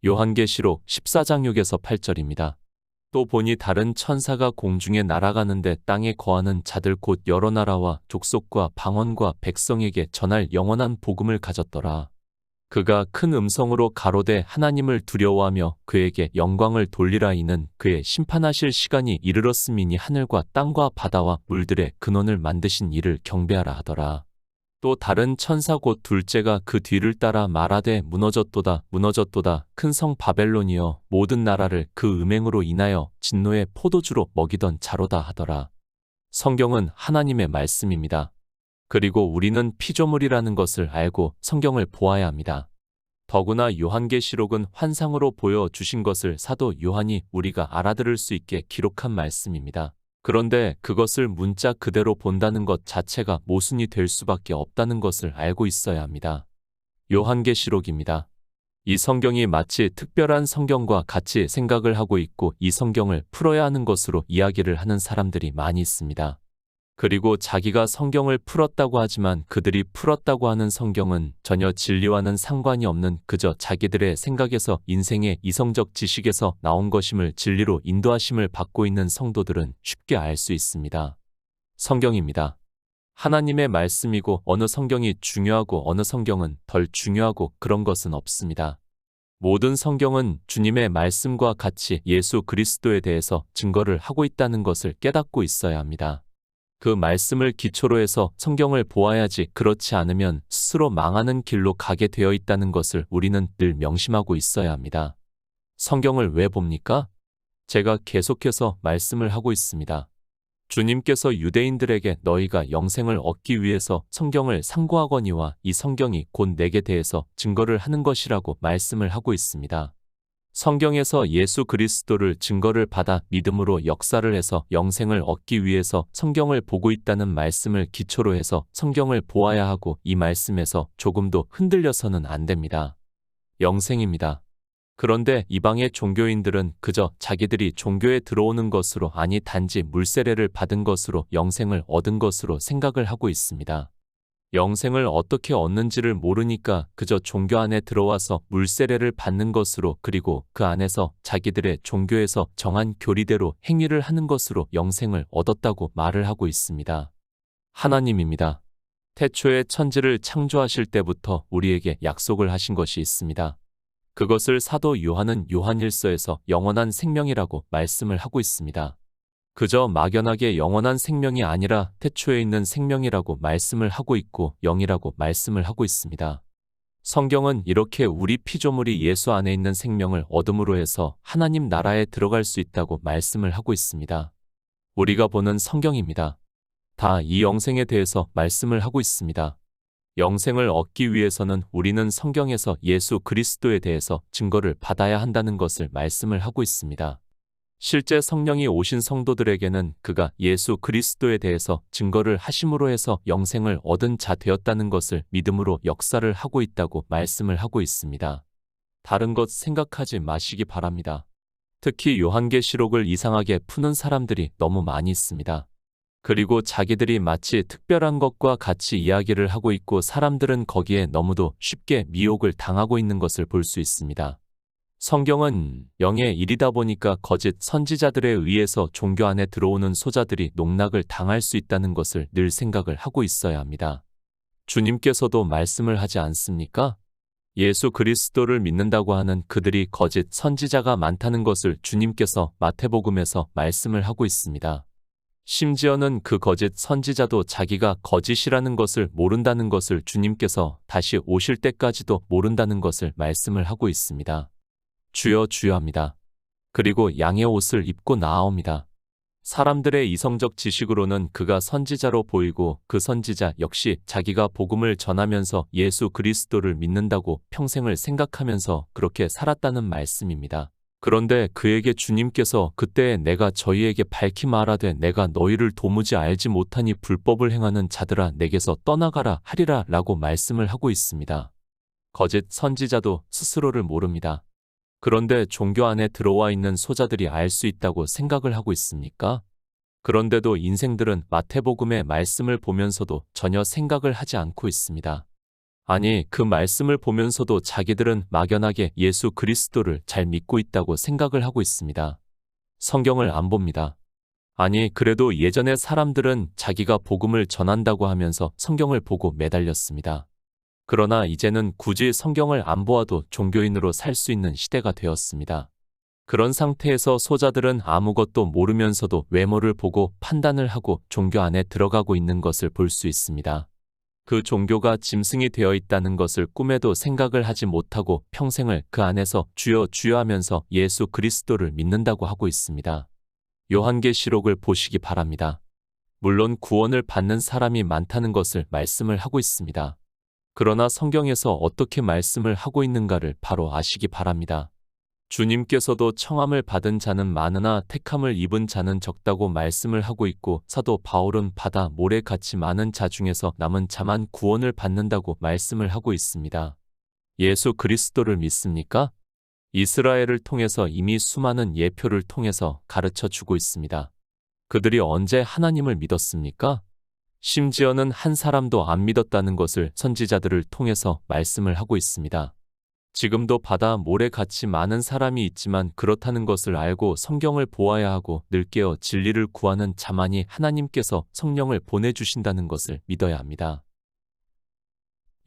요한계시록 14장 6에서 8절입니다. 또 보니 다른 천사가 공중에 날아가는데 땅에 거하는 자들 곧 여러 나라와 족속과 방언과 백성에게 전할 영원한 복음을 가졌더라. 그가 큰 음성으로 가로되 하나님을 두려워하며 그에게 영광을 돌리라. 이는 그의 심판하실 시간이 이르렀음이니 하늘과 땅과 바다와 물들의 근원을 만드신 이를 경배하라 하더라. 또 다른 천사 곧 둘째가 그 뒤를 따라 말하되 무너졌도다 무너졌도다 큰 성 바벨론이여 모든 나라를 그 음행으로 인하여 진노의 포도주로 먹이던 자로다 하더라. 성경은 하나님의 말씀입니다. 그리고 우리는 피조물이라는 것을 알고 성경을 보아야 합니다. 더구나 요한계시록은 환상으로 보여주신 것을 사도 요한이 우리가 알아들을 수 있게 기록한 말씀입니다. 그런데 그것을 문자 그대로 본다는 것 자체가 모순이 될 수밖에 없다는 것을 알고 있어야 합니다. 요한계시록입니다. 이 성경이 마치 특별한 성경과 같이 생각을 하고 있고 이 성경을 풀어야 하는 것으로 이야기를 하는 사람들이 많이 있습니다. 그리고 자기가 성경을 풀었다고 하지만 그들이 풀었다고 하는 성경은 전혀 진리와는 상관이 없는 그저 자기들의 생각에서 인생의 이성적 지식에서 나온 것임을 진리로 인도하심을 받고 있는 성도들은 쉽게 알 수 있습니다. 성경입니다. 하나님의 말씀이고 어느 성경이 중요하고 어느 성경은 덜 중요하고 그런 것은 없습니다. 모든 성경은 주님의 말씀과 같이 예수 그리스도에 대해서 증거를 하고 있다는 것을 깨닫고 있어야 합니다. 그 말씀을 기초로 해서 성경을 보아야지 그렇지 않으면 스스로 망하는 길로 가게 되어 있다는 것을 우리는 늘 명심하고 있어야 합니다. 성경을 왜 봅니까? 제가 계속해서 말씀을 하고 있습니다. 주님께서 유대인들에게 너희가 영생을 얻기 위해서 성경을 상고하거니와 이 성경이 곧 내게 대해서 증거를 하는 것이라고 말씀을 하고 있습니다. 성경에서 예수 그리스도를 증거를 받아 믿음으로 역사를 해서 영생을 얻기 위해서 성경을 보고 있다는 말씀을 기초로 해서 성경을 보아야 하고 이 말씀에서 조금도 흔들려서는 안 됩니다. 영생입니다. 그런데 이방의 종교인들은 그저 자기들이 종교에 들어오는 것으로 아니 단지 물세례를 받은 것으로 영생을 얻은 것으로 생각을 하고 있습니다. 영생을 어떻게 얻는지를 모르니까 그저 종교 안에 들어와서 물세례를 받는 것으로 그리고 그 안에서 자기들의 종교에서 정한 교리대로 행위를 하는 것으로 영생을 얻었다고 말을 하고 있습니다. 하나님입니다. 태초에 천지를 창조하실 때부터 우리에게 약속을 하신 것이 있습니다. 그것을 사도 요한은 요한일서에서 영원한 생명이라고 말씀을 하고 있습니다. 그저 막연하게 영원한 생명이 아니라 태초에 있는 생명이라고 말씀을 하고 있고 영이라고 말씀을 하고 있습니다. 성경은 이렇게 우리 피조물이 예수 안에 있는 생명을 얻음으로 해서 하나님 나라에 들어갈 수 있다고 말씀을 하고 있습니다. 우리가 보는 성경입니다. 다 이 영생에 대해서 말씀을 하고 있습니다. 영생을 얻기 위해서는 우리는 성경에서 예수 그리스도에 대해서 증거를 받아야 한다는 것을 말씀을 하고 있습니다. 실제 성령이 오신 성도들에게는 그가 예수 그리스도에 대해서 증거를 하심으로 해서 영생을 얻은 자 되었다는 것을 믿음으로 역사를 하고 있다고 말씀을 하고 있습니다. 다른 것 생각하지 마시기 바랍니다. 특히 요한계시록을 이상하게 푸는 사람들이 너무 많이 있습니다. 그리고 자기들이 마치 특별한 것과 같이 이야기를 하고 있고 사람들은 거기에 너무도 쉽게 미혹을 당하고 있는 것을 볼 수 있습니다. 성경은 영의 일이다 보니까 거짓 선지자들에 의해서 종교 안에 들어오는 소자들이 농락을 당할 수 있다는 것을 늘 생각을 하고 있어야 합니다. 주님께서도 말씀을 하지 않습니까? 예수 그리스도를 믿는다고 하는 그들이 거짓 선지자가 많다는 것을 주님께서 마태복음에서 말씀을 하고 있습니다. 심지어는 그 거짓 선지자도 자기가 거짓이라는 것을 모른다는 것을 주님께서 다시 오실 때까지도 모른다는 것을 말씀을 하고 있습니다. 주여 주여 합니다. 그리고 양의 옷을 입고 나아옵니다. 사람들의 이성적 지식으로는 그가 선지자로 보이고 그 선지자 역시 자기가 복음을 전하면서 예수 그리스도를 믿는다고 평생을 생각하면서 그렇게 살았다는 말씀입니다. 그런데 그에게 주님께서 그때 내가 저희에게 밝히 말하되 내가 너희를 도무지 알지 못하니 불법을 행하는 자들아 내게서 떠나가라 하리라 라고 말씀을 하고 있습니다. 거짓 선지자도 스스로를 모릅니다. 그런데 종교 안에 들어와 있는 소자들이 알 수 있다고 생각을 하고 있습니까? 그런데도 인생들은 마태복음의 말씀을 보면서도 전혀 생각을 하지 않고 있습니다. 아니, 그 말씀을 보면서도 자기들은 막연하게 예수 그리스도를 잘 믿고 있다고 생각을 하고 있습니다. 성경을 안 봅니다. 아니, 그래도 예전에 사람들은 자기가 복음을 전한다고 하면서 성경을 보고 매달렸습니다. 그러나 이제는 굳이 성경을 안 보아도 종교인으로 살 수 있는 시대가 되었습니다. 그런 상태에서 소자들은 아무것도 모르면서도 외모를 보고 판단을 하고 종교 안에 들어가고 있는 것을 볼 수 있습니다. 그 종교가 짐승이 되어 있다는 것을 꿈에도 생각을 하지 못하고 평생을 그 안에서 주여 주여 하면서 예수 그리스도를 믿는다고 하고 있습니다. 요한계시록을 보시기 바랍니다. 물론 구원을 받는 사람이 많다는 것을 말씀을 하고 있습니다. 그러나 성경에서 어떻게 말씀을 하고 있는가를 바로 아시기 바랍니다. 주님께서도 청함을 받은 자는 많으나 택함을 입은 자는 적다고 말씀을 하고 있고, 사도 바울은 바다 모래같이 많은 자 중에서 남은 자만 구원을 받는다고 말씀을 하고 있습니다. 예수 그리스도를 믿습니까? 이스라엘을 통해서 이미 수많은 예표를 통해서 가르쳐 주고 있습니다. 그들이 언제 하나님을 믿었습니까? 심지어는 한 사람도 안 믿었다는 것을 선지자들을 통해서 말씀을 하고 있습니다. 지금도 바다 모래같이 많은 사람이 있지만 그렇다는 것을 알고 성경을 보아야 하고 늘 깨어 진리를 구하는 자만이 하나님께서 성령을 보내주신다는 것을 믿어야 합니다.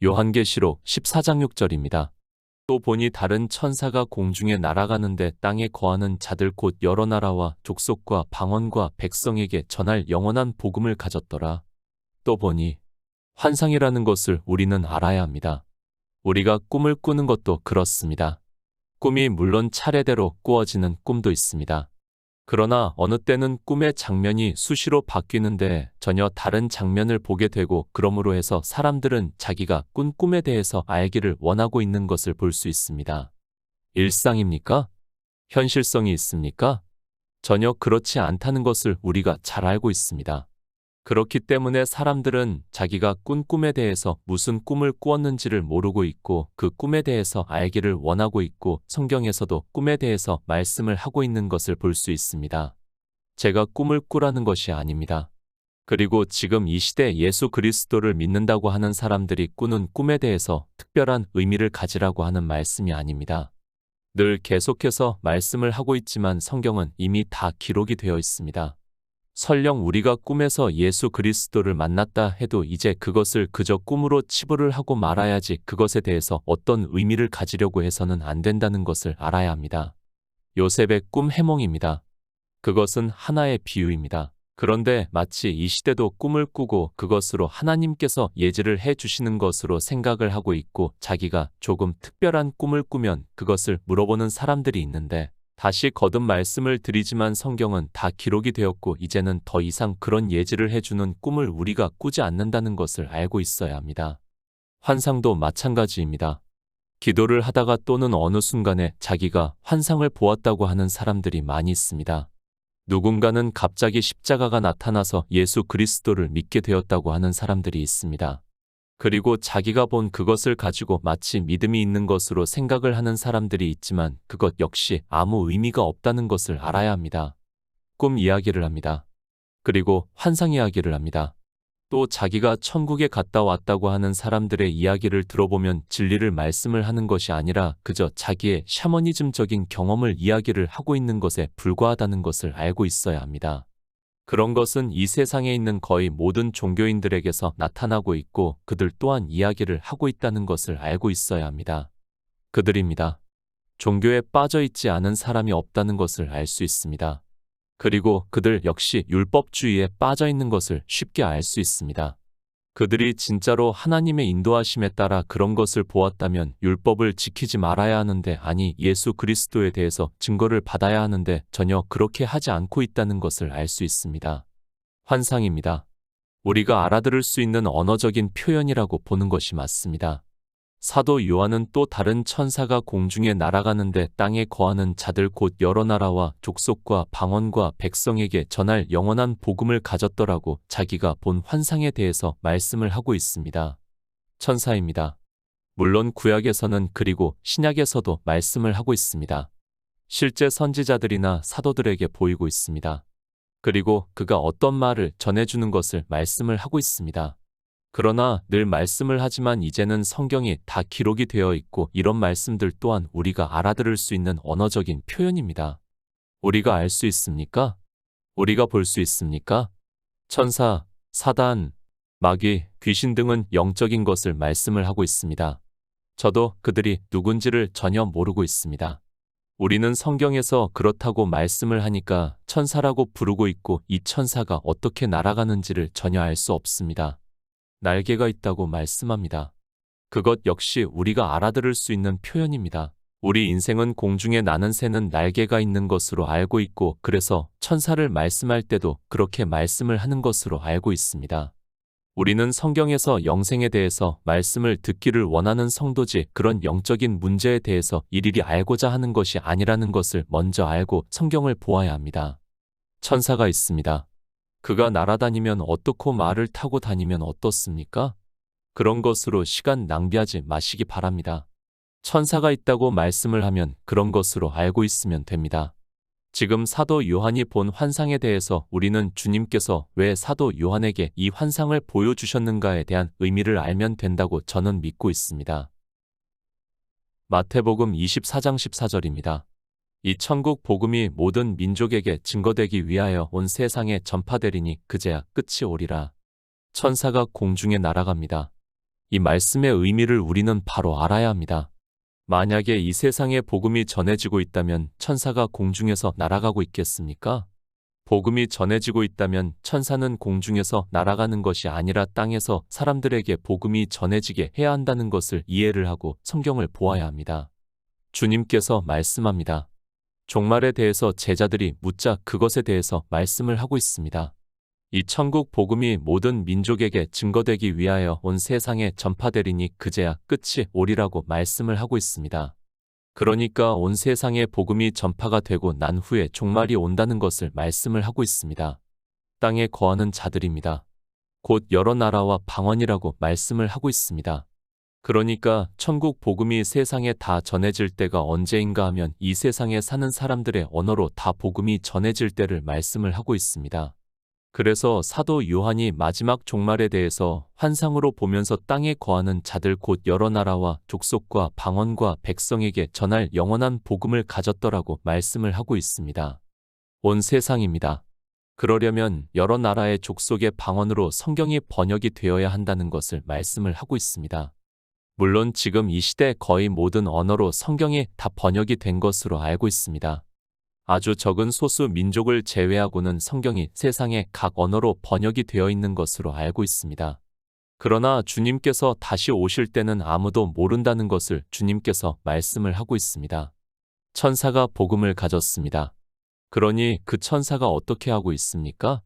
요한계시록 14장 6절입니다. 또 보니 다른 천사가 공중에 날아가는데 땅에 거하는 자들 곧 여러 나라와 족속과 방언과 백성에게 전할 영원한 복음을 가졌더라. 또 보니 환상이라는 것을 우리는 알아야 합니다. 우리가 꿈을 꾸는 것도 그렇습니다. 꿈이 물론 차례대로 꾸어지는 꿈도 있습니다. 그러나 어느 때는 꿈의 장면이 수시로 바뀌는데 전혀 다른 장면을 보게 되고, 그러므로 해서 사람들은 자기가 꾼 꿈에 대해서 알기를 원하고 있는 것을 볼 수 있습니다. 일상입니까? 현실성이 있습니까? 전혀 그렇지 않다는 것을 우리가 잘 알고 있습니다. 그렇기 때문에 사람들은 자기가 꾼 꿈에 대해서 무슨 꿈을 꾸었는지를 모르고 있고 그 꿈에 대해서 알기를 원하고 있고, 성경에서도 꿈에 대해서 말씀을 하고 있는 것을 볼 수 있습니다. 제가 꿈을 꾸라는 것이 아닙니다. 그리고 지금 이 시대 예수 그리스도를 믿는다고 하는 사람들이 꾸는 꿈에 대해서 특별한 의미를 가지라고 하는 말씀이 아닙니다. 늘 계속해서 말씀을 하고 있지만 성경은 이미 다 기록이 되어 있습니다. 설령 우리가 꿈에서 예수 그리스도를 만났다 해도 이제 그것을 그저 꿈으로 치부를 하고 말아야지 그것에 대해서 어떤 의미를 가지려고 해서는 안 된다는 것을 알아야 합니다. 요셉의 꿈 해몽입니다. 그것은 하나의 비유입니다. 그런데 마치 이 시대도 꿈을 꾸고 그것으로 하나님께서 예지를 해 주시는 것으로 생각을 하고 있고, 자기가 조금 특별한 꿈을 꾸면 그것을 물어보는 사람들이 있는데, 다시 거듭 말씀을 드리지만 성경은 다 기록이 되었고 이제는 더 이상 그런 예지를 해주는 꿈을 우리가 꾸지 않는다는 것을 알고 있어야 합니다. 환상도 마찬가지입니다. 기도를 하다가 또는 어느 순간에 자기가 환상을 보았다고 하는 사람들이 많이 있습니다. 누군가는 갑자기 십자가가 나타나서 예수 그리스도를 믿게 되었다고 하는 사람들이 있습니다. 그리고 자기가 본 그것을 가지고 마치 믿음이 있는 것으로 생각을 하는 사람들이 있지만 그것 역시 아무 의미가 없다는 것을 알아야 합니다. 꿈 이야기를 합니다. 그리고 환상 이야기를 합니다. 또 자기가 천국에 갔다 왔다고 하는 사람들의 이야기를 들어보면 진리를 말씀을 하는 것이 아니라 그저 자기의 샤머니즘적인 경험을 이야기를 하고 있는 것에 불과하다는 것을 알고 있어야 합니다. 그런 것은 이 세상에 있는 거의 모든 종교인들에게서 나타나고 있고 그들 또한 이야기를 하고 있다는 것을 알고 있어야 합니다. 그들입니다. 종교에 빠져 있지 않은 사람이 없다는 것을 알 수 있습니다. 그리고 그들 역시 율법주의에 빠져 있는 것을 쉽게 알 수 있습니다. 그들이 진짜로 하나님의 인도하심에 따라 그런 것을 보았다면 율법을 지키지 말아야 하는데, 아니 예수 그리스도에 대해서 증거를 받아야 하는데 전혀 그렇게 하지 않고 있다는 것을 알 수 있습니다. 환상입니다. 우리가 알아들을 수 있는 언어적인 표현이라고 보는 것이 맞습니다. 사도 요한은 또 다른 천사가 공중에 날아가는데 땅에 거하는 자들 곧 여러 나라와 족속과 방언과 백성에게 전할 영원한 복음을 가졌더라고 자기가 본 환상에 대해서 말씀을 하고 있습니다. 천사입니다. 물론 구약에서는 그리고 신약에서도 말씀을 하고 있습니다. 실제 선지자들이나 사도들에게 보이고 있습니다. 그리고 그가 어떤 말을 전해주는 것을 말씀을 하고 있습니다. 그러나 늘 말씀을 하지만 이제는 성경이 다 기록이 되어 있고 이런 말씀들 또한 우리가 알아들을 수 있는 언어적인 표현입니다. 우리가 알 수 있습니까? 우리가 볼 수 있습니까? 천사, 사단, 마귀, 귀신 등은 영적인 것을 말씀을 하고 있습니다. 저도 그들이 누군지를 전혀 모르고 있습니다. 우리는 성경에서 그렇다고 말씀을 하니까 천사라고 부르고 있고 이 천사가 어떻게 날아가는지를 전혀 알 수 없습니다. 날개가 있다고 말씀합니다. 그것 역시 우리가 알아들을 수 있는 표현입니다. 우리 인생은 공중에 나는 새는 날개가 있는 것으로 알고 있고 그래서 천사를 말씀할 때도 그렇게 말씀을 하는 것으로 알고 있습니다. 우리는 성경에서 영생에 대해서 말씀을 듣기를 원하는 성도지 그런 영적인 문제에 대해서 일일이 알고자 하는 것이 아니라는 것을 먼저 알고 성경을 보아야 합니다. 천사가 있습니다. 그가 날아다니면 어떻고 말을 타고 다니면 어떻습니까? 그런 것으로 시간 낭비하지 마시기 바랍니다. 천사가 있다고 말씀을 하면 그런 것으로 알고 있으면 됩니다. 지금 사도 요한이 본 환상에 대해서 우리는 주님께서 왜 사도 요한에게 이 환상을 보여주셨는가에 대한 의미를 알면 된다고 저는 믿고 있습니다. 마태복음 24장 14절입니다. 이 천국 복음이 모든 민족에게 증거되기 위하여 온 세상에 전파되리니 그제야 끝이 오리라. 천사가 공중에 날아갑니다. 이 말씀의 의미를 우리는 바로 알아야 합니다. 만약에 이 세상에 복음이 전해지고 있다면 천사가 공중에서 날아가고 있겠습니까? 복음이 전해지고 있다면 천사는 공중에서 날아가는 것이 아니라 땅에서 사람들에게 복음이 전해지게 해야 한다는 것을 이해를 하고 성경을 보아야 합니다. 주님께서 말씀합니다. 종말에 대해서 제자들이 묻자 그것에 대해서 말씀을 하고 있습니다. 이 천국 복음이 모든 민족에게 증거되기 위하여 온 세상에 전파되리니 그제야 끝이 오리라고 말씀을 하고 있습니다. 그러니까 온 세상에 복음이 전파가 되고 난 후에 종말이 온다는 것을 말씀을 하고 있습니다. 땅에 거하는 자들입니다. 곧 여러 나라와 방언이라고 말씀을 하고 있습니다. 그러니까 천국 복음이 세상에 다 전해질 때가 언제인가 하면 이 세상에 사는 사람들의 언어로 다 복음이 전해질 때를 말씀을 하고 있습니다. 그래서 사도 요한이 마지막 종말에 대해서 환상으로 보면서 땅에 거하는 자들 곧 여러 나라와 족속과 방언과 백성에게 전할 영원한 복음을 가졌더라고 말씀을 하고 있습니다. 온 세상입니다. 그러려면 여러 나라의 족속의 방언으로 성경이 번역이 되어야 한다는 것을 말씀을 하고 있습니다. 물론 지금 이 시대 거의 모든 언어로 성경이 다 번역이 된 것으로 알고 있습니다. 아주 적은 소수 민족을 제외하고는 성경이 세상의 각 언어로 번역이 되어 있는 것으로 알고 있습니다. 그러나 주님께서 다시 오실 때는 아무도 모른다는 것을 주님께서 말씀을 하고 있습니다. 천사가 복음을 가졌습니다. 그러니 그 천사가 어떻게 하고 있습니까?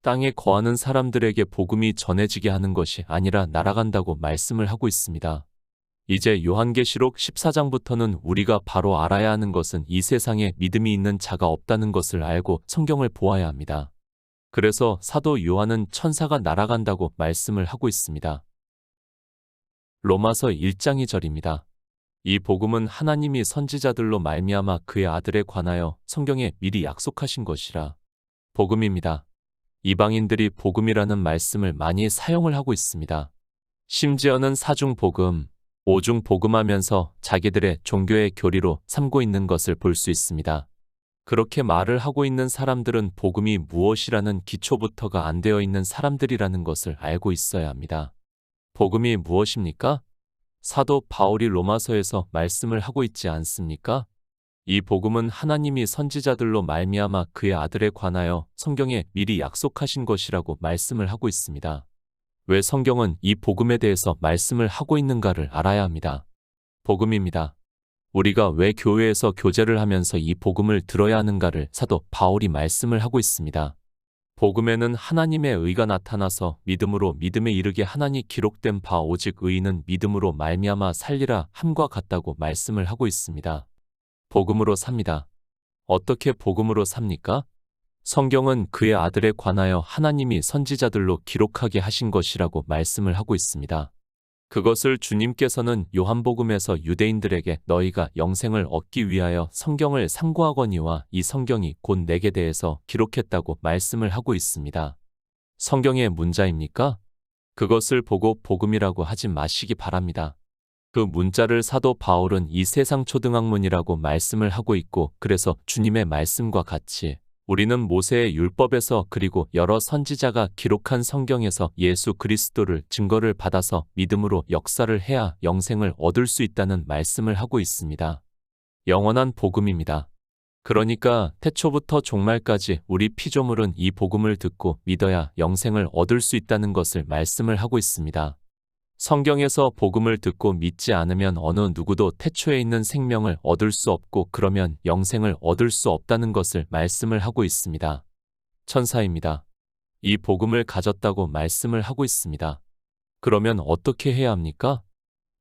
땅에 거하는 사람들에게 복음이 전해지게 하는 것이 아니라 날아간다고 말씀을 하고 있습니다. 이제 요한계시록 14장부터는 우리가 바로 알아야 하는 것은 이 세상에 믿음이 있는 자가 없다는 것을 알고 성경을 보아야 합니다. 그래서 사도 요한은 천사가 날아간다고 말씀을 하고 있습니다. 로마서 1장 2절입니다. 이 복음은 하나님이 선지자들로 말미암아 그의 아들에 관하여 성경에 미리 약속하신 것이라. 복음입니다. 이방인들이 복음이라는 말씀을 많이 사용을 하고 있습니다. 심지어는 사중 복음, 오중 복음하면서 자기들의 종교의 교리로 삼고 있는 것을 볼 수 있습니다. 그렇게 말을 하고 있는 사람들은 복음이 무엇이라는 기초부터가 안 되어 있는 사람들이라는 것을 알고 있어야 합니다. 복음이 무엇입니까? 사도 바울이 로마서에서 말씀을 하고 있지 않습니까? 이 복음은 하나님이 선지자들로 말미암아 그의 아들에 관하여 성경에 미리 약속하신 것이라고 말씀을 하고 있습니다. 왜 성경은 이 복음에 대해서 말씀을 하고 있는가를 알아야 합니다. 복음입니다. 우리가 왜 교회에서 교제를 하면서 이 복음을 들어야 하는가를 사도 바울이 말씀을 하고 있습니다. 복음에는 하나님의 의가 나타나서 믿음으로 믿음에 이르게 하나니 기록된 바 오직 의인은 믿음으로 말미암아 살리라 함과 같다고 말씀을 하고 있습니다. 복음으로 삽니다. 어떻게 복음으로 삽니까? 성경은 그의 아들에 관하여 하나님이 선지자들로 기록하게 하신 것이라고 말씀을 하고 있습니다. 그것을 주님께서는 요한복음에서 유대인들에게 너희가 영생을 얻기 위하여 성경을 상고하거니와 이 성경이 곧 내게 대해서 기록했다고 말씀을 하고 있습니다. 성경의 문자입니까? 그것을 보고 복음이라고 하지 마시기 바랍니다. 그 문자를 사도 바울은 이 세상 초등학문이라고 말씀을 하고 있고, 그래서 주님의 말씀과 같이 우리는 모세의 율법에서 그리고 여러 선지자가 기록한 성경에서 예수 그리스도를 증거를 받아서 믿음으로 역사를 해야 영생을 얻을 수 있다는 말씀을 하고 있습니다. 영원한 복음입니다. 그러니까 태초부터 종말까지 우리 피조물은 이 복음을 듣고 믿어야 영생을 얻을 수 있다는 것을 말씀을 하고 있습니다. 성경에서 복음을 듣고 믿지 않으면 어느 누구도 태초에 있는 생명을 얻을 수 없고, 그러면 영생을 얻을 수 없다는 것을 말씀을 하고 있습니다. 천사입니다. 이 복음을 가졌다고 말씀을 하고 있습니다. 그러면 어떻게 해야 합니까?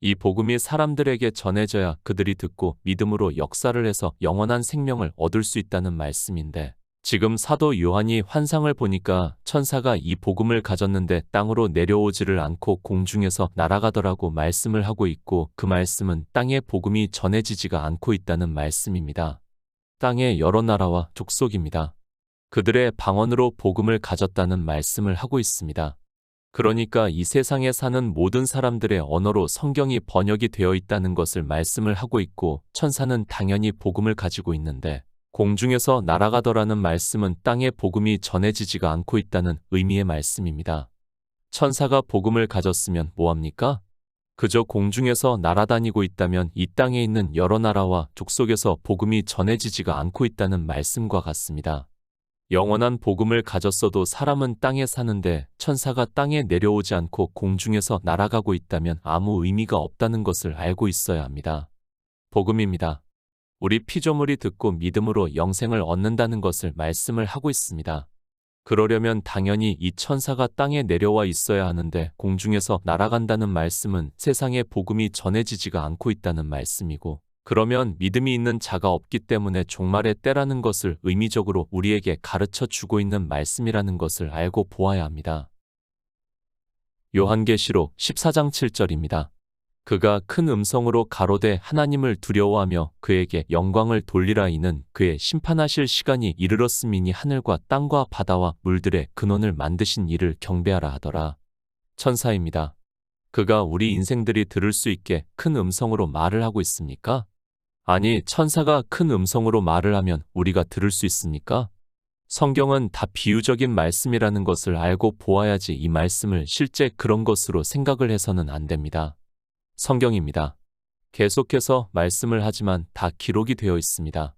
이 복음이 사람들에게 전해져야 그들이 듣고 믿음으로 역사를 해서 영원한 생명을 얻을 수 있다는 말씀인데, 지금 사도 요한이 환상을 보니까 천사가 이 복음을 가졌는데 땅으로 내려오지를 않고 공중에서 날아가더라고 말씀을 하고 있고, 그 말씀은 땅에 복음이 전해지지가 않고 있다는 말씀입니다. 땅의 여러 나라와 족속입니다. 그들의 방언으로 복음을 가졌다는 말씀을 하고 있습니다. 그러니까 이 세상에 사는 모든 사람들의 언어로 성경이 번역이 되어 있다는 것을 말씀을 하고 있고, 천사는 당연히 복음을 가지고 있는데 공중에서 날아가더라는 말씀은 땅에 복음이 전해지지가 않고 있다는 의미의 말씀입니다. 천사가 복음을 가졌으면 뭐합니까? 그저 공중에서 날아다니고 있다면 이 땅에 있는 여러 나라와 족속에서 복음이 전해지지가 않고 있다는 말씀과 같습니다. 영원한 복음을 가졌어도 사람은 땅에 사는데 천사가 땅에 내려오지 않고 공중에서 날아가고 있다면 아무 의미가 없다는 것을 알고 있어야 합니다. 복음입니다. 우리 피조물이 듣고 믿음으로 영생을 얻는다는 것을 말씀을 하고 있습니다. 그러려면 당연히 이 천사가 땅에 내려와 있어야 하는데, 공중에서 날아간다는 말씀은 세상에 복음이 전해지지가 않고 있다는 말씀이고, 그러면 믿음이 있는 자가 없기 때문에 종말의 때라는 것을 의미적으로 우리에게 가르쳐 주고 있는 말씀이라는 것을 알고 보아야 합니다. 요한계시록 14장 7절입니다. 그가 큰 음성으로 가로되 하나님을 두려워하며 그에게 영광을 돌리라. 이는 그의 심판하실 시간이 이르렀음이니 하늘과 땅과 바다와 물들의 근원을 만드신 이를 경배하라 하더라. 천사입니다. 그가 우리 인생들이 들을 수 있게 큰 음성으로 말을 하고 있습니까? 아니, 천사가 큰 음성으로 말을 하면 우리가 들을 수 있습니까? 성경은 다 비유적인 말씀이라는 것을 알고 보아야지 이 말씀을 실제 그런 것으로 생각을 해서는 안 됩니다. 성경입니다. 계속해서 말씀을 하지만 다 기록이 되어 있습니다.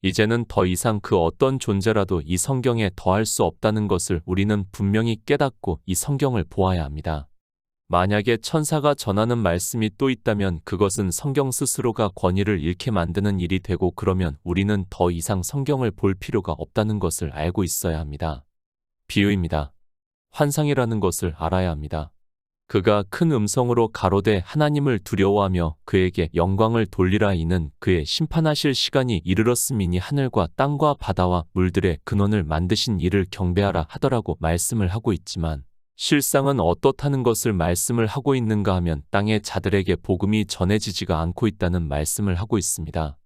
이제는 더 이상 그 어떤 존재라도 이 성경에 더할 수 없다는 것을 우리는 분명히 깨닫고 이 성경을 보아야 합니다. 만약에 천사가 전하는 말씀이 또 있다면 그것은 성경 스스로가 권위를 잃게 만드는 일이 되고, 그러면 우리는 더 이상 성경을 볼 필요가 없다는 것을 알고 있어야 합니다. 비유입니다. 환상이라는 것을 알아야 합니다. 그가 큰 음성으로 가로되 하나님을 두려워하며 그에게 영광을 돌리라. 이는 그의 심판하실 시간이 이르렀음이니 하늘과 땅과 바다와 물들의 근원을 만드신 이를 경배하라 하더라고 말씀을 하고 있지만, 실상은 어떻다는 것을 말씀을 하고 있는가 하면 땅의 자들에게 복음이 전해지지가 않고 있다는 말씀을 하고 있습니다.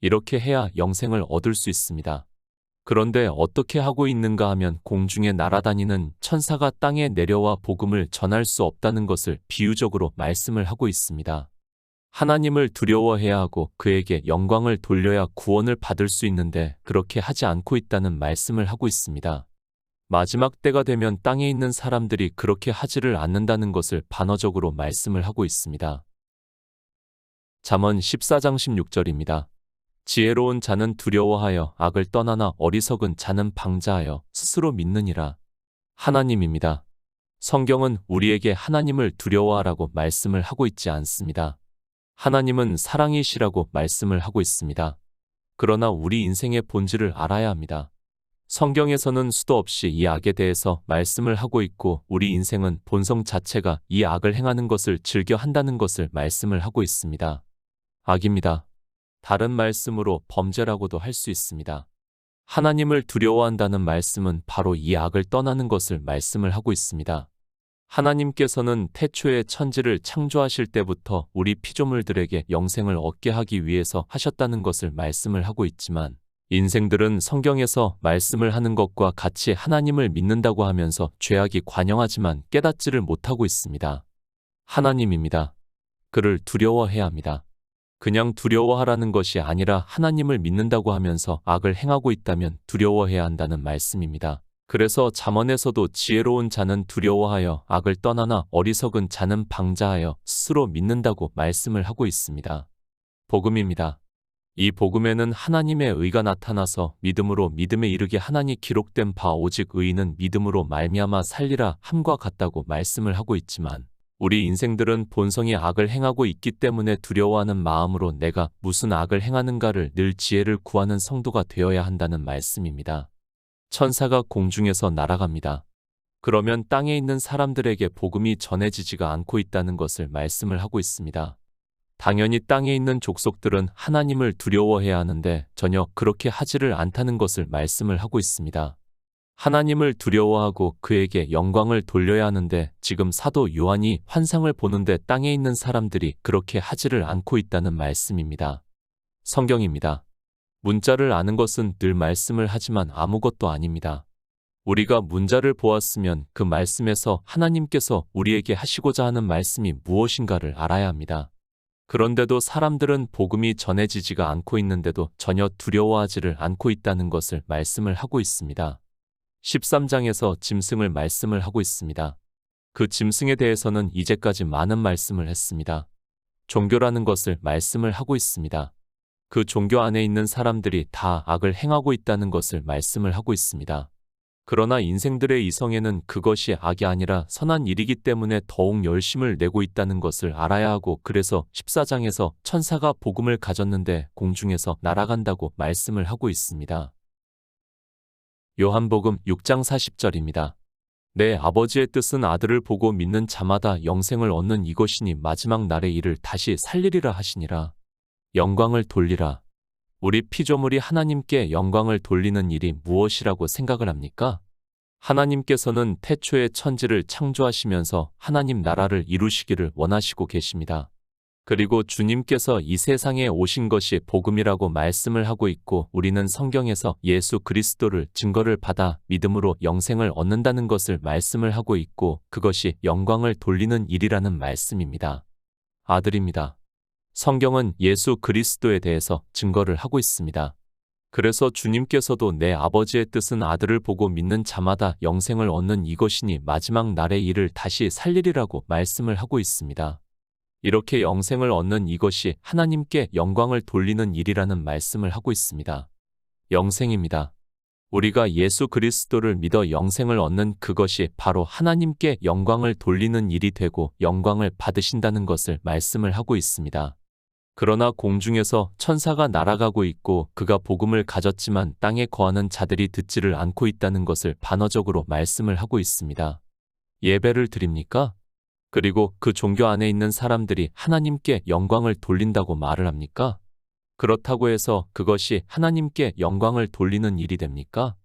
이렇게 해야 영생을 얻을 수 있습니다. 그런데 어떻게 하고 있는가 하면 공중에 날아다니는 천사가 땅에 내려와 복음을 전할 수 없다는 것을 비유적으로 말씀을 하고 있습니다. 하나님을 두려워해야 하고 그에게 영광을 돌려야 구원을 받을 수 있는데 그렇게 하지 않고 있다는 말씀을 하고 있습니다. 마지막 때가 되면 땅에 있는 사람들이 그렇게 하지를 않는다는 것을 반어적으로 말씀을 하고 있습니다. 잠언 14장 16절입니다. 지혜로운 자는 두려워하여 악을 떠나나 어리석은 자는 방자하여 스스로 믿느니라. 하나님입니다. 성경은 우리에게 하나님을 두려워하라고 말씀을 하고 있지 않습니다. 하나님은 사랑이시라고 말씀을 하고 있습니다. 그러나 우리 인생의 본질을 알아야 합니다. 성경에서는 수도 없이 이 악에 대해서 말씀을 하고 있고, 우리 인생은 본성 자체가 이 악을 행하는 것을 즐겨 한다는 것을 말씀을 하고 있습니다. 악입니다. 다른 말씀으로 범죄라고도 할 수 있습니다. 하나님을 두려워한다는 말씀은 바로 이 악을 떠나는 것을 말씀을 하고 있습니다. 하나님께서는 태초에 천지를 창조하실 때부터 우리 피조물들에게 영생을 얻게 하기 위해서 하셨다는 것을 말씀을 하고 있지만, 인생들은 성경에서 말씀을 하는 것과 같이 하나님을 믿는다고 하면서 죄악이 관영하지만 깨닫지를 못하고 있습니다. 하나님입니다. 그를 두려워해야 합니다. 그냥 두려워하라는 것이 아니라 하나님을 믿는다고 하면서 악을 행하고 있다면 두려워해야 한다는 말씀입니다. 그래서 잠언에서도 지혜로운 자는 두려워하여 악을 떠나나 어리석은 자는 방자하여 스스로 믿는다고 말씀을 하고 있습니다. 복음입니다. 이 복음에는 하나님의 의가 나타나서 믿음으로 믿음에 이르게 하나니 기록된 바 오직 의인은 믿음으로 말미암아 살리라 함과 같다고 말씀을 하고 있지만 우리 인생들은 본성이 악을 행하고 있기 때문에 두려워하는 마음으로 내가 무슨 악을 행하는가를 늘 지혜를 구하는 성도가 되어야 한다는 말씀입니다. 천사가 공중에서 날아갑니다. 그러면 땅에 있는 사람들에게 복음이 전해지지가 않고 있다는 것을 말씀을 하고 있습니다. 당연히 땅에 있는 족속들은 하나님을 두려워해야 하는데 전혀 그렇게 하지를 않다는 것을 말씀을 하고 있습니다. 하나님을 두려워하고 그에게 영광을 돌려야 하는데 지금 사도 요한이 환상을 보는데 땅에 있는 사람들이 그렇게 하지를 않고 있다는 말씀입니다. 성경입니다. 문자를 아는 것은 늘 말씀을 하지만 아무것도 아닙니다. 우리가 문자를 보았으면 그 말씀에서 하나님께서 우리에게 하시고자 하는 말씀이 무엇인가를 알아야 합니다. 그런데도 사람들은 복음이 전해지지가 않고 있는데도 전혀 두려워하지를 않고 있다는 것을 말씀을 하고 있습니다. 13장에서 짐승을 말씀을 하고 있습니다. 그 짐승에 대해서는 이제까지 많은 말씀을 했습니다. 종교라는 것을 말씀을 하고 있습니다. 그 종교 안에 있는 사람들이 다 악을 행하고 있다는 것을 말씀을 하고 있습니다. 그러나 인생들의 이성에는 그것이 악이 아니라 선한 일이기 때문에 더욱 열심을 내고 있다는 것을 알아야 하고 그래서 14장에서 천사가 복음을 가졌는데 공중에서 날아간다고 말씀을 하고 있습니다. 요한복음 6장 40절입니다. 내 아버지의 뜻은 아들을 보고 믿는 자마다 영생을 얻는 이것이니 마지막 날의 일을 다시 살리리라 하시니라. 영광을 돌리라. 우리 피조물이 하나님께 영광을 돌리는 일이 무엇이라고 생각을 합니까? 하나님께서는 태초에 천지를 창조하시면서 하나님 나라를 이루시기를 원하시고 계십니다. 그리고 주님께서 이 세상에 오신 것이 복음이라고 말씀을 하고 있고 우리는 성경에서 예수 그리스도를 증거를 받아 믿음으로 영생을 얻는다는 것을 말씀을 하고 있고 그것이 영광을 돌리는 일이라는 말씀입니다. 아들입니다. 성경은 예수 그리스도에 대해서 증거를 하고 있습니다. 그래서 주님께서도 내 아버지의 뜻은 아들을 보고 믿는 자마다 영생을 얻는 이것이니 마지막 날의 일을 다시 살리리라고 말씀을 하고 있습니다. 이렇게 영생을 얻는 이것이 하나님께 영광을 돌리는 일이라는 말씀을 하고 있습니다. 영생입니다. 우리가 예수 그리스도를 믿어 영생을 얻는 그것이 바로 하나님께 영광을 돌리는 일이 되고 영광을 받으신다는 것을 말씀을 하고 있습니다. 그러나 공중에서 천사가 날아가고 있고 그가 복음을 가졌지만 땅에 거하는 자들이 듣지를 않고 있다는 것을 반어적으로 말씀을 하고 있습니다. 예배를 드립니까? 그리고 그 종교 안에 있는 사람들이 하나님께 영광을 돌린다고 말을 합니까? 그렇다고 해서 그것이 하나님께 영광을 돌리는 일이 됩니까?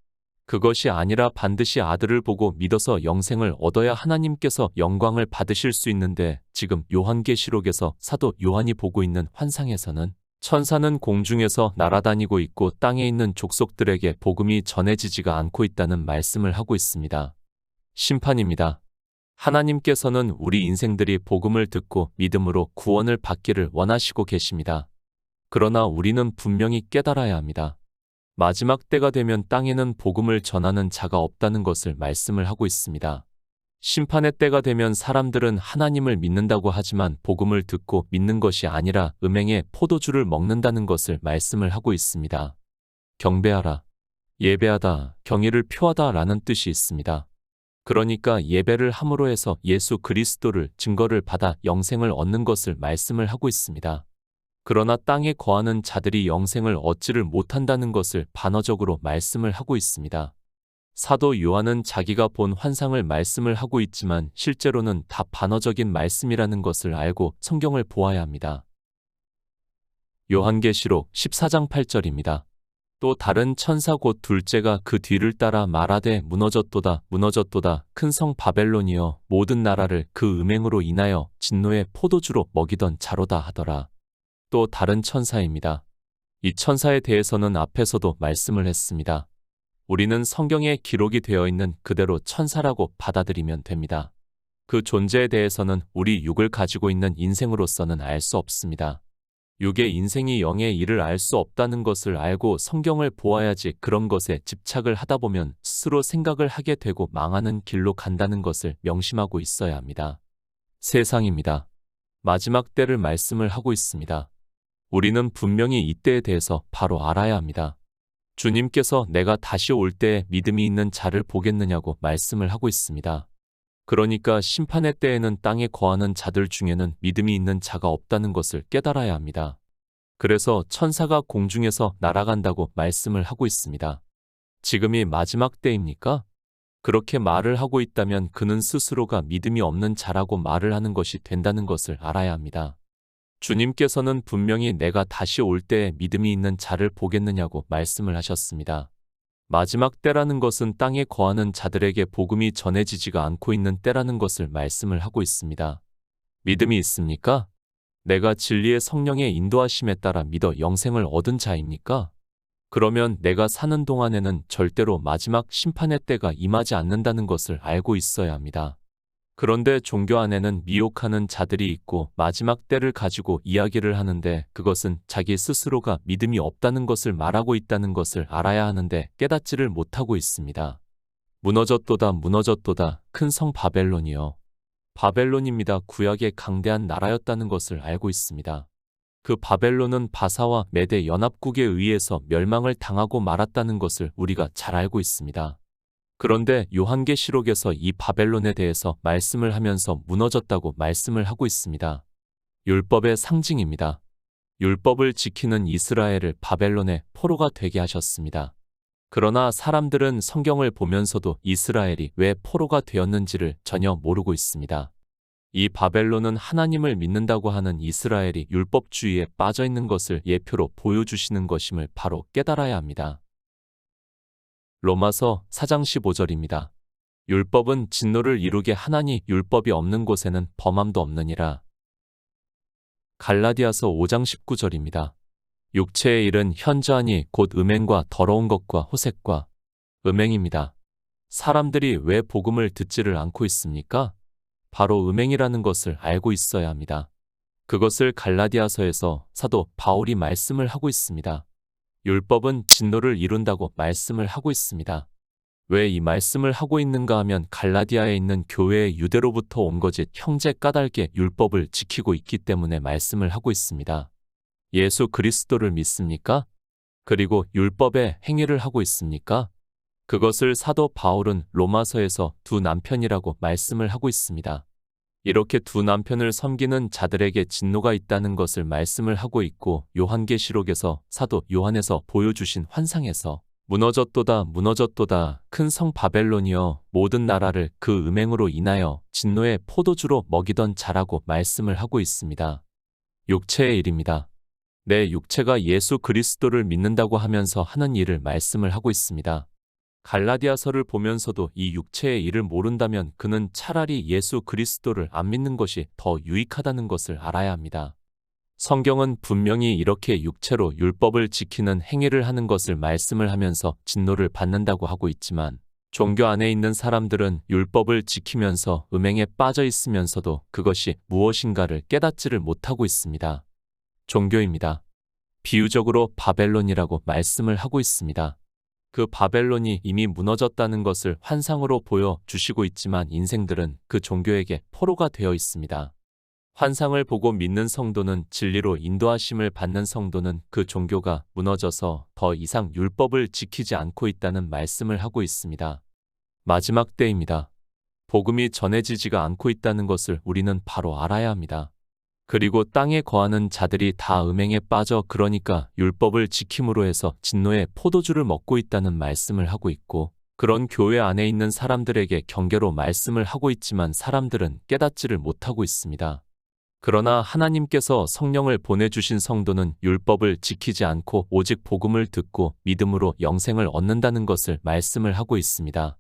그것이 아니라 반드시 아들을 보고 믿어서 영생을 얻어야 하나님께서 영광을 받으실 수 있는데 지금 요한계시록에서 사도 요한이 보고 있는 환상에서는 천사는 공중에서 날아다니고 있고 땅에 있는 족속들에게 복음이 전해지지가 않고 있다는 말씀을 하고 있습니다. 심판입니다. 하나님께서는 우리 인생들이 복음을 듣고 믿음으로 구원을 받기를 원하시고 계십니다. 그러나 우리는 분명히 깨달아야 합니다. 마지막 때가 되면 땅에는 복음을 전하는 자가 없다는 것을 말씀을 하고 있습니다. 심판의 때가 되면 사람들은 하나님을 믿는다고 하지만 복음을 듣고 믿는 것이 아니라 음행의 포도주를 먹는다는 것을 말씀을 하고 있습니다. 경배하라, 예배하다, 경의를 표하다 라는 뜻이 있습니다. 그러니까 예배를 함으로 해서 예수 그리스도를 증거를 받아 영생을 얻는 것을 말씀을 하고 있습니다. 그러나 땅에 거하는 자들이 영생을 얻지를 못한다는 것을 반어적으로 말씀을 하고 있습니다. 사도 요한은 자기가 본 환상을 말씀을 하고 있지만 실제로는 다 반어적인 말씀이라는 것을 알고 성경을 보아야 합니다. 요한계시록 14장 8절입니다. 또 다른 천사 곧 둘째가 그 뒤를 따라 말하되 무너졌도다 무너졌도다 큰 성 바벨론이여 모든 나라를 그 음행으로 인하여 진노의 포도주로 먹이던 자로다 하더라. 또 다른 천사입니다. 이 천사에 대해서는 앞에서도 말씀을 했습니다. 우리는 성경에 기록이 되어 있는 그대로 천사라고 받아들이면 됩니다. 그 존재에 대해서는 우리 육을 가지고 있는 인생으로서는 알 수 없습니다. 육의 인생이 영의 일을 알 수 없다는 것을 알고 성경을 보아야지 그런 것에 집착을 하다 보면 스스로 생각을 하게 되고 망하는 길로 간다는 것을 명심하고 있어야 합니다. 세상입니다. 마지막 때를 말씀을 하고 있습니다. 우리는 분명히 이때에 대해서 바로 알아야 합니다. 주님께서 내가 다시 올 때에 믿음이 있는 자를 보겠느냐고 말씀을 하고 있습니다. 그러니까 심판의 때에는 땅에 거하는 자들 중에는 믿음이 있는 자가 없다는 것을 깨달아야 합니다. 그래서 천사가 공중에서 날아간다고 말씀을 하고 있습니다. 지금이 마지막 때입니까? 그렇게 말을 하고 있다면 그는 스스로가 믿음이 없는 자라고 말을 하는 것이 된다는 것을 알아야 합니다. 주님께서는 분명히 내가 다시 올 때에 믿음이 있는 자를 보겠느냐고 말씀을 하셨습니다. 마지막 때라는 것은 땅에 거하는 자들에게 복음이 전해지지가 않고 있는 때라는 것을 말씀을 하고 있습니다. 믿음이 있습니까? 내가 진리의 성령의 인도하심에 따라 믿어 영생을 얻은 자입니까? 그러면 내가 사는 동안에는 절대로 마지막 심판의 때가 임하지 않는다는 것을 알고 있어야 합니다. 그런데 종교 안에는 미혹하는 자들이 있고 마지막 때를 가지고 이야기를 하는데 그것은 자기 스스로가 믿음이 없다는 것을 말하고 있다는 것을 알아야 하는데 깨닫지를 못하고 있습니다. 무너졌도다 무너졌도다 큰 성 바벨론이여. 바벨론입니다. 구약의 강대한 나라였다는 것을 알고 있습니다. 그 바벨론은 바사와 메대 연합국에 의해서 멸망을 당하고 말았다는 것을 우리가 잘 알고 있습니다. 그런데 요한계시록에서 이 바벨론에 대해서 말씀을 하면서 무너졌다고 말씀을 하고 있습니다. 율법의 상징입니다. 율법을 지키는 이스라엘을 바벨론의 포로가 되게 하셨습니다. 그러나 사람들은 성경을 보면서도 이스라엘이 왜 포로가 되었는지를 전혀 모르고 있습니다. 이 바벨론은 하나님을 믿는다고 하는 이스라엘이 율법주의에 빠져 있는 것을 예표로 보여주시는 것임을 바로 깨달아야 합니다. 로마서 4장 15절입니다. 율법은 진노를 이루게 하나니 율법이 없는 곳에는 범함도 없느니라. 갈라디아서 5장 19절입니다. 육체의 일은 현저하니 곧 음행과 더러운 것과 호색과 음행입니다. 사람들이 왜 복음을 듣지를 않고 있습니까? 바로 음행이라는 것을 알고 있어야 합니다. 그것을 갈라디아서에서 사도 바울이 말씀을 하고 있습니다. 율법은 진노를 이룬다고 말씀을 하고 있습니다. 왜 이 말씀을 하고 있는가 하면 갈라디아에 있는 교회의 유대로부터 온 거짓 형제 까닭에 율법을 지키고 있기 때문에 말씀을 하고 있습니다. 예수 그리스도를 믿습니까? 그리고 율법의 행위를 하고 있습니까? 그것을 사도 바울은 로마서에서 두 남편이라고 말씀을 하고 있습니다. 이렇게 두 남편을 섬기는 자들에게 진노가 있다는 것을 말씀을 하고 있고 요한계시록에서 사도 요한에서 보여주신 환상에서 무너졌도다 무너졌도다 큰 성 바벨론이여 모든 나라를 그 음행으로 인하여 진노의 포도주로 먹이던 자라고 말씀을 하고 있습니다. 육체의 일입니다. 내 육체가 예수 그리스도를 믿는다고 하면서 하는 일을 말씀을 하고 있습니다. 갈라디아서를 보면서도 이 육체의 일을 모른다면 그는 차라리 예수 그리스도를 안 믿는 것이 더 유익하다는 것을 알아야 합니다. 성경은 분명히 이렇게 육체로 율법을 지키는 행위를 하는 것을 말씀을 하면서 진노를 받는다고 하고 있지만 종교 안에 있는 사람들은 율법을 지키면서 음행에 빠져 있으면서도 그것이 무엇인가를 깨닫지를 못하고 있습니다. 종교입니다. 비유적으로 바벨론이라고 말씀을 하고 있습니다. 그 바벨론이 이미 무너졌다는 것을 환상으로 보여주시고 있지만 인생들은 그 종교에게 포로가 되어 있습니다. 환상을 보고 믿는 성도는 진리로 인도하심을 받는 성도는 그 종교가 무너져서 더 이상 율법을 지키지 않고 있다는 말씀을 하고 있습니다. 마지막 때입니다. 복음이 전해지지가 않고 있다는 것을 우리는 바로 알아야 합니다. 그리고 땅에 거하는 자들이 다 음행에 빠져 그러니까 율법을 지킴으로 해서 진노의 포도주를 먹고 있다는 말씀을 하고 있고 그런 교회 안에 있는 사람들에게 경계로 말씀을 하고 있지만 사람들은 깨닫지를 못하고 있습니다. 그러나 하나님께서 성령을 보내주신 성도는 율법을 지키지 않고 오직 복음을 듣고 믿음으로 영생을 얻는다는 것을 말씀을 하고 있습니다.